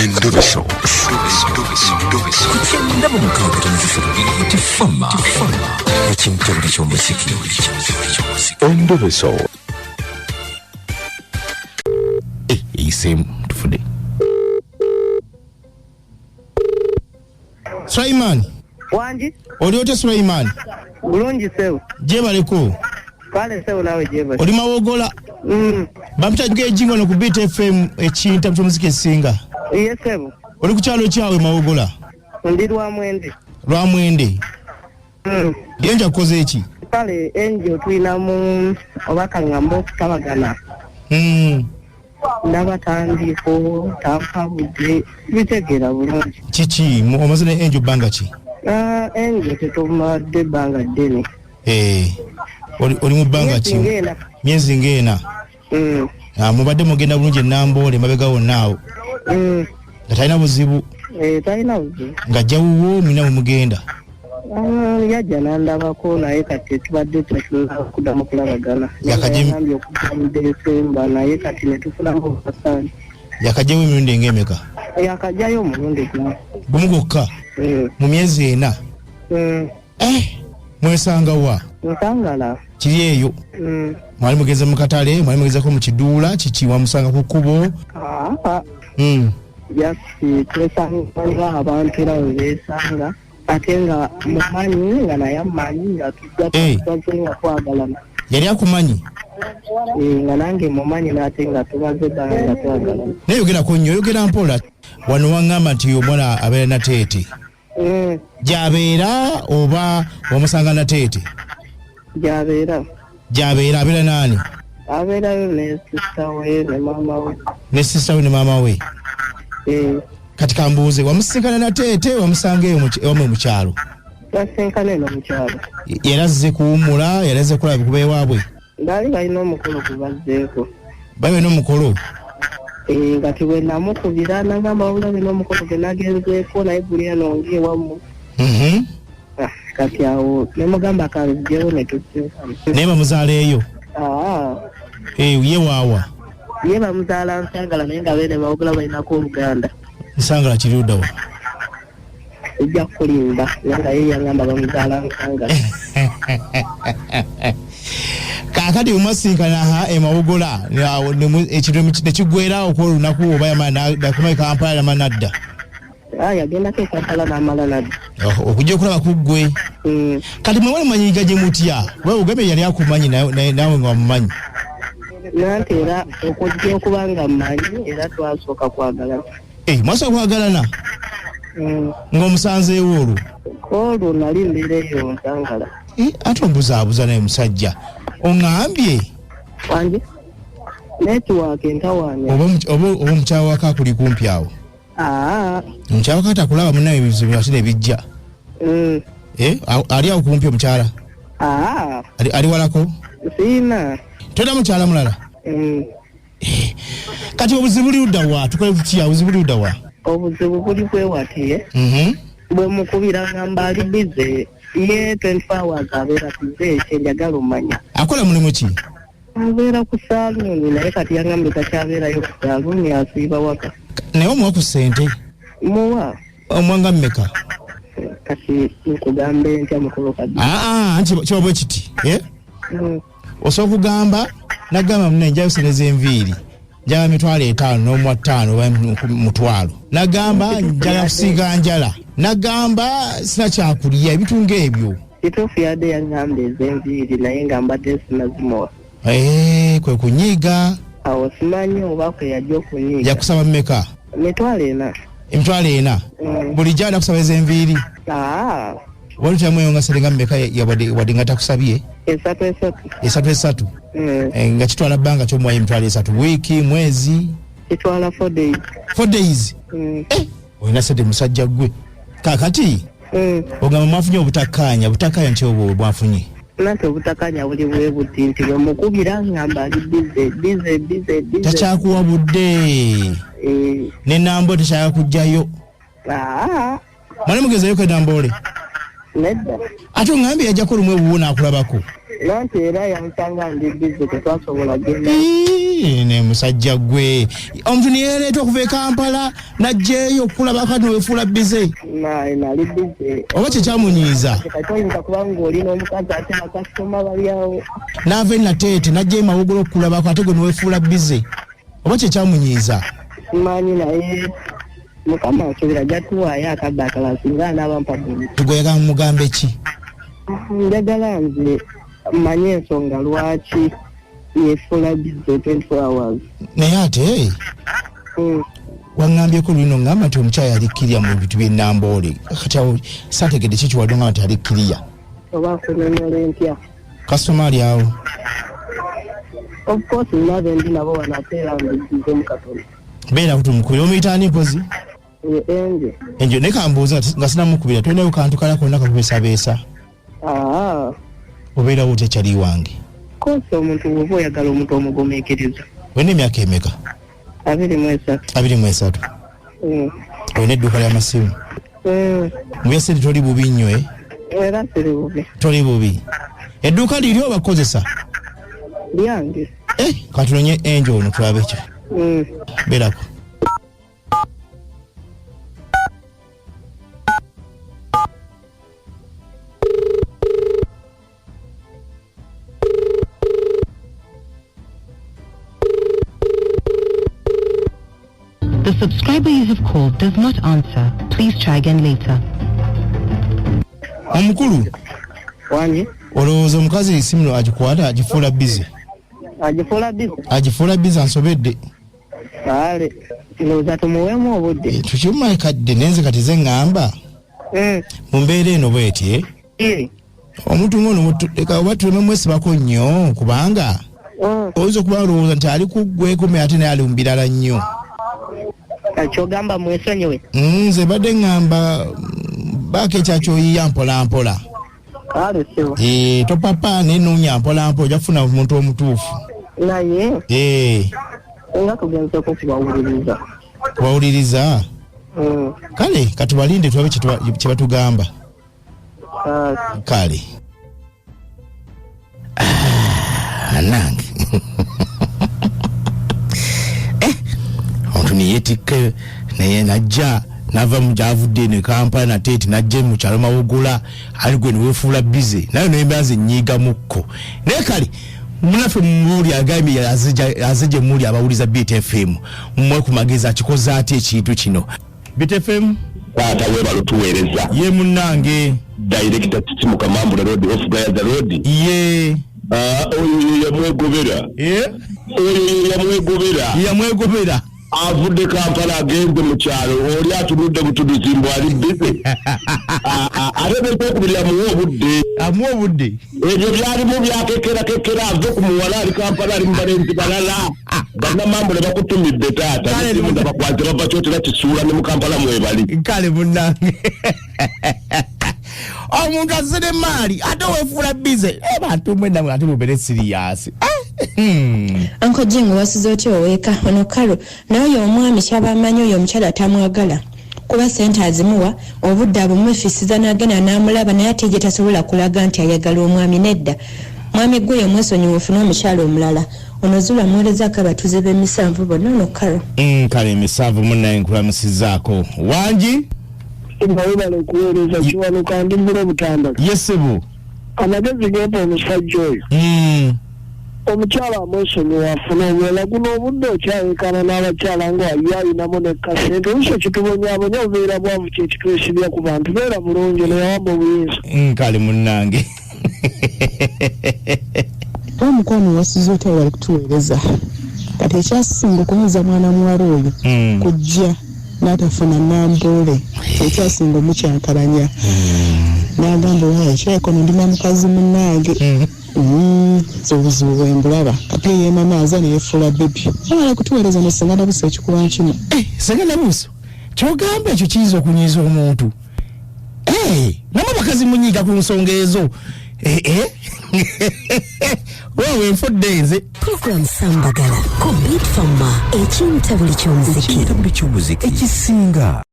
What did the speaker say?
Endobeso. Kugenda mu mukaaga tifama. Ekintu eky'omuziki. Endobeso. Same today. Sulaiman. Wanji? Oliote Sulaiman. Bulungi sewo. Jebaleko. Kale sewo nawe jeba. Oli mawogola. Bamta gejingo no kubita FM ekinta muziki esinga. Yes sewo. Oli ku kyalo kyawe mawogola. Ndi Lwamwende. Lwamwende. Yenja koze eki. Kale enjo twina mu obakangambo Kabagana. Ndabatandiko tampabudde bitegera bulungi. Kiki omazina enjo banga ki? Enjo tetumadde banga ddene. Oli mu banga ki? Myezi ng'ena. Mubadde mugenda bulungi Nambole mabega wonnaawo. Nga talina buzibu. Talina buzibu. Nga jjawuwo mwina mugenda. Yajja nandabako naye kati tubadde kuddamu kulabagana. Yakagye okuva mu Desemba naye kati ne tufunamu obukasani. Yakagyewo emirundi ng'emeka? Yakajjayo omulundi gumu gwokka mu myezi ena. Mwesanga wa? Nsangala. Kiri eyo? Mwali mugeze mu katale, mwali mugezeko mu kiduula, kiki wamusanga ku kkubo? Yasi twesanga abantu era beesanga. Ate nga mumanyi nga naye amanyi nga tujja twagalana. Yali akumanyi? Nga nange mumanyi n'ate nga tumaze ddala nga twagalana. Naye yogerako nnyo, yogera mpola. Wano waŋŋamba nti omwana abeera na teete. Gy'abeera oba wamusanga na teete? Gy'abeera. Gy'abeera abeera n'ani? Abeerayo ne sista we ne maama we. Ne sista we ne maama we? Kati kambuuze wamusinkana na teete wamusanga eyo mu kyalo? Twasinkana eno mu kyalo. Yarazze kuwummula, yarazze kulaba kuba ewaabwe? Baali balina omukolo gwe bazzeeko. Baali balina omukolo? Nga tiwe namukubira nagamba wabula balina omukolo gwe nagenzeeko naye guli eno ng'ewammwe. Kati awo ne mugamba kanzigyewo ne tusinkana. Naye bamuzaaleeyo? Ye waawa? Ye bamuzaala Nsangala naye nga beene bawugula balinako Oluganda. Nsangala kiri ludda wa? Ejja kulimba nga ye yangamba bamuzaala Nsangala. Kaakati umasinkana emawogola ekintu nekiggweerawo kw'olunaku oba yakumaye Kampala yamanadda? Yagendako e Kampala n'amala nadda. Okujja okulaba ku ggwe. Kati mwe wali manyiga gye mutya? Wewe ugambe yali akumanyi nawe nga wamumanyi? Nanti era okujja okuba nga mmanyi era twasooka kwagalana. Mwasooka kwagalana? Ng'omusanzeewo olwo? Olwo nali mbeereyo Nsangala. Ate ombuzaabuza naye musajja. Oŋŋambye? Wange? Netiwaaka entawaanya. Oba omukyala waka akuli kumpi awo? Omukyala waka atakulaba munnaye ebizibu ate ne bijja? Ali awo kumpi omukyala? Ali walako? Siina. Tolina mukyala mulala? Kati obuzibu buli ludda wa? Tukole tutya obuzibu buli ludda wa? Obuzibu buli bwewati bwe mukubira ngamba ali bize ye 24 hours abeera bize ekyenjagala omanya. Akola mulimu ki? Abeera ku saaluuni naye kati yangambye takyabeerayo ku saaluuni asiiba waka. Naye omuwa ku ssente? Muwa. Omwanga mmeka? Kati nkugambe ntya mukulu kadi. Nti kiba bwe kiti. Osobola okugamba nagamba munne njayo seneza enviiri. Njala $5,000 n'omwa 5 oba $1,000. Nagamba njala kusiga njala. Nagamba sina kyakulya ebitunga ebyo. Kituufu yadde yangamba ez'enviiri naye nga mbadde sinazimuwa. Kwe kunyiiga. Awo simanyi oba kwe yajja okunyiiga. Yakusaba mmeka? $40,000. $40,000? Bulijjo anakusaba ez'enviiri? Wali tamweyonga serenga mmeka wadde nga takusabye? 3. Nga kitwala bbanga ky'omuwayo $3 wiiki mwezi? Kitwala 4 days. 4 days? Olina sente musajja gwe. Kaakati ogamba mwafunye obutakkaanya nti obwo bwafunye? Nate obutakkaanya buli bwe buti nti bwe mukubira ngamba ali bize. Takyakuwa budde? Ne Nambole tekyaka kujjayo? Mwali mugezayo ke Nambole? Nedda. Ate oŋŋambye yajjako lumu ebuwu n'akulabako? Nanti era yansanga ndi bize tetwasobola genda. ne musajja gwe omuntu niyereeta okuva e Kampala najjeeyo okulaba kati wefuula bize nali bize oba kyekyamunyiiza kati oyinza kuba ng'olina omukazi ate bakasitoma balyawo n'ava e Nateete najjeeyo Mawogolo okulabako ate gwe niwefuula bize oba kyekyamunyiiza simanyi naye mukama akibira jatuwaayo akaddaakala singa anaabampa buli tugoyaga mugambe ki njagala nze manye ensonga lwaki yefuula bize 24 hours naye ate waŋŋambyeko lino ŋŋamba nti omukyala yali kkiriya mu bintu by'ennamboole kati awo saategedde ki kiwadde ŋŋamba nti ali kkiriya oba akunonyola empya kasitoma ali awo of course naba endi nabo wanateera nzize mu katono beera kutumukubira omuyitaani mpozi enjo naye kambuuza nga sinamukubira tolinayo kantu kala konna kakubeesabeesa obeerawo tekyali wange kosi omuntu bw'oba oyagala omuntu omugumiikiriza olina emyaka emeka 23 olina edduuka ly'amasimu mu byasente toli bubi nnyo era siri bubi toli bubi edduuka liri obakozesa lyange katunonye enjo ono tulabe ekyo beerako The subscriber you have called does not answer. Please try again later. Omukulu wange olowooza omukazi esimu agikwata agifuula bize agifuula bize ansobedde kale ndowooza tumuweemu obudde tukimumaye kadde nenze kati ze ŋŋamba mu mbeera eno bweti omuntu ng'ono leka oba tuleme mwesibako nnyo kubanga oyinza okuba olowooza nti ali kuggweko me ate naye ali mu birala nnyo kyogamba mwesonyiwe nze badde ŋŋamba baako ekyakyoyiya mpola mpola kale sibo topapa nenoonya mpola mpola ojja kufuna omuntu omutuufu naye nga tugenzeko kubawuliriza kale katubalinde tulabe kye batugamba kale nange omuntu niyetikke naye najja nava mu gyavudde ne Kampala Nateete najja mu kyalo Mawogola ali gwe niweefuula bize naye nembaze nnyiigamukko naye kale munaffe mumuli agambye azije muli abawuliza BTFM mmwe ku magezi akikoze ati ekintu kino BTFM kwata webalo tuweereza ye munnange director Titimu Kamambula Road off Gaza Road ye oyo yamwegobera yamwegobera avudde Kampala agenze mu kyalo oli atunudde butuduzimbo ali bize ate beekubirira amuwa obudde ebyo byalimu byakekera ave ku muwala ali Kampala ali mu balenzi balala bannamambule bakutumidde taata nda bakwate bava kyotera kisuula ne mu Kampala mwebali kale munnange omuntu azire maali ate weefuula bize bantu mwendamwe ate mubere siriyasi Uncle Jingo wasize otya oweeka ono kalo naye omwami kyabamanyi oyo omukyala tamwagala kuba sente azimuwa obudde abumwefisiza n'agenda n'amulaba naye ate gye tasobola kulaga nti ayagala omwami nedda mwami gwe omwesonyiwufu n'omukyala omulala ono zula muweerezaako abatuuze b'emisanvu bonna ono kalo kale emisanvu munnaye nkulamusizaako wangi webala okuweereza kiwanuka ndi mbula obutanda yesebo amagezi geepa omusajja oyo omukyala amwesonyiwa afuna omwela guno obudde okyayekana n'abakyala ng'ayayinamu nekasente oluusi kitubonyaabonya obubeera bwavu kyekitwesibya ku bantu beera bulungi neyawamba obuyinza kale munnange omukwano wasize otya wali kutuweereza kati ekyasinga okumuza mwana muwala oyo kujja n'atafuna namboole ekyasinga omukyankalanya n'agamba waayo ekyakono ndina mukazi munnange zobuzibu bwembulaba kati yeemamaaza neyefuula bebi awala kutuweereza nesengana buso ekikuba nkino sengana buso kyogamba ekyo kiyinza okunyiiza omuntu namwe bakazi munyiiga ku nsonga ezo wowe nfudde nze program Sambagala ku Beat Farmer ekinta buli ky'omuziki ekisinga